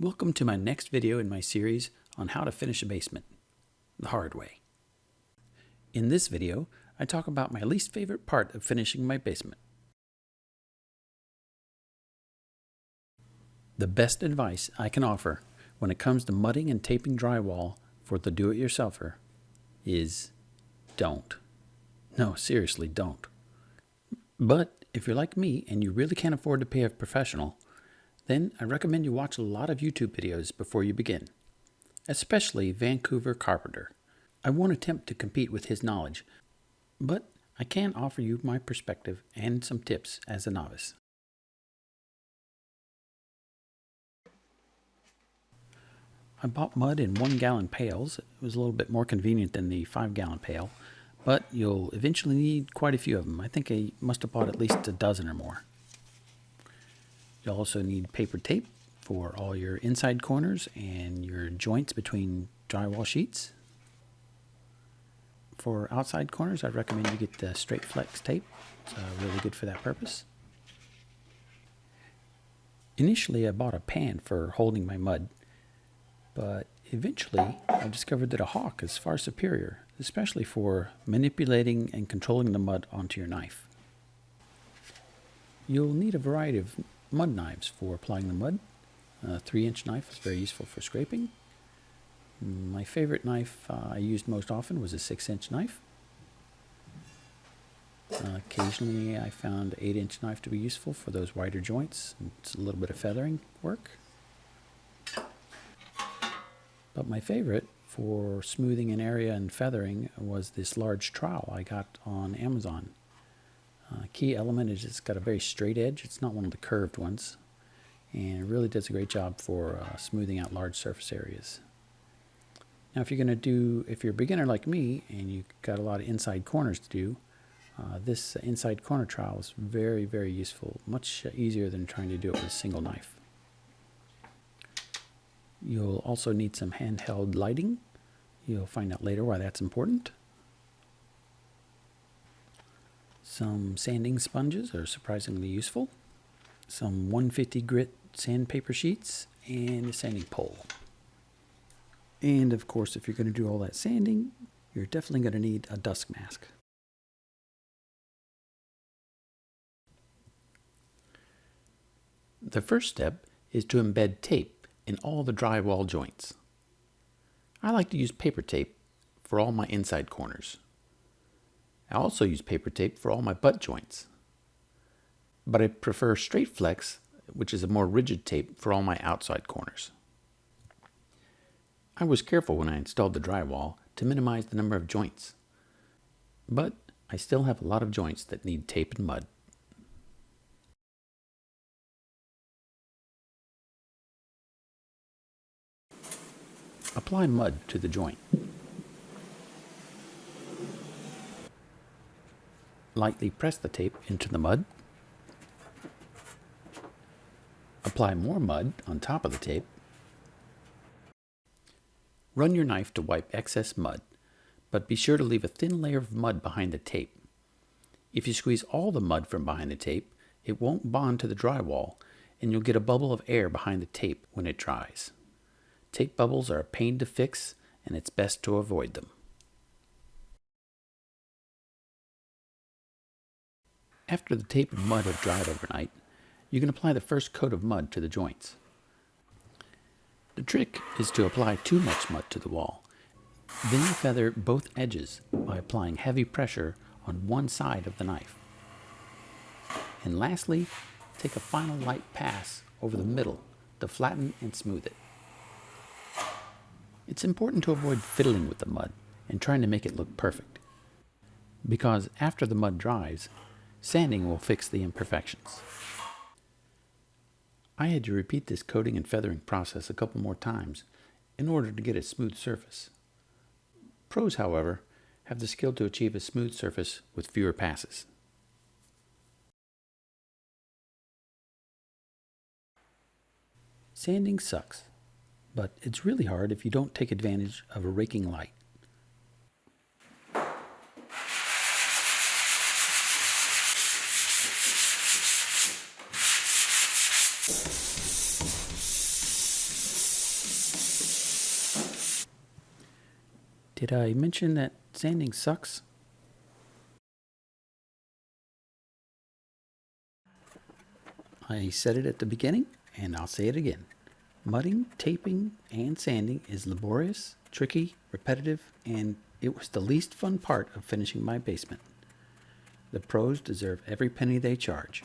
Welcome to my next video in my series on how to finish a basement the hard way. In this video, I talk about my least favorite part of finishing my basement. The best advice I can offer when it comes to mudding and taping drywall for the do-it-yourselfer is don't. No, seriously, don't. But if you're like me and you really can't afford to pay a professional, then I recommend you watch a lot of YouTube videos before you begin, especially Vancouver Carpenter. I won't attempt to compete with his knowledge, but I can offer you my perspective and some tips as a novice. I bought mud in 1-gallon pails. It was a little bit more convenient than the 5-gallon pail, but you'll eventually need quite a few of them. I think I must have bought at least a dozen or more. You'll also need paper tape for all your inside corners and your joints between drywall sheets. For outside corners, I'd recommend you get the straight flex tape. It's really good for that purpose. Initially, I bought a pan for holding my mud, but eventually I discovered that a hawk is far superior, especially for manipulating and controlling the mud onto your knife. You'll need a variety of mud knives for applying the mud. A 3-inch knife is very useful for scraping. My favorite knife I used most often was a 6-inch knife. Occasionally I found an 8-inch knife to be useful for those wider joints. It's a little bit of feathering work. But my favorite for smoothing an area and feathering was this large trowel I got on Amazon. Key element is it's got a very straight edge. It's not one of the curved ones, and it really does a great job for smoothing out large surface areas. Now, if you're a beginner like me and you've got a lot of inside corners to do, this inside corner trowel is very, very useful. Much easier than trying to do it with a single knife. You'll also need some handheld lighting. You'll find out later why that's important. Some sanding sponges are surprisingly useful. Some 150 grit sandpaper sheets and a sanding pole. And of course, if you're going to do all that sanding, you're definitely going to need a dust mask. The first step is to embed tape in all the drywall joints. I like to use paper tape for all my inside corners. I also use paper tape for all my butt joints. But I prefer straight flex, which is a more rigid tape, for all my outside corners. I was careful when I installed the drywall to minimize the number of joints, but I still have a lot of joints that need tape and mud. Apply mud to the joint. Lightly press the tape into the mud. Apply more mud on top of the tape. Run your knife to wipe excess mud, but be sure to leave a thin layer of mud behind the tape. If you squeeze all the mud from behind the tape, it won't bond to the drywall, and you'll get a bubble of air behind the tape when it dries. Tape bubbles are a pain to fix, and it's best to avoid them. After the tape and mud have dried overnight, you can apply the first coat of mud to the joints. The trick is to apply too much mud to the wall. Then you feather both edges by applying heavy pressure on one side of the knife. And lastly, take a final light pass over the middle to flatten and smooth it. It's important to avoid fiddling with the mud and trying to make it look perfect, because after the mud dries, sanding will fix the imperfections. I had to repeat this coating and feathering process a couple more times in order to get a smooth surface. Pros, however, have the skill to achieve a smooth surface with fewer passes. Sanding sucks, but it's really hard if you don't take advantage of a raking light. Did I mention that sanding sucks? I said it at the beginning, and I'll say it again. Mudding, taping, and sanding is laborious, tricky, repetitive, and it was the least fun part of finishing my basement. The pros deserve every penny they charge.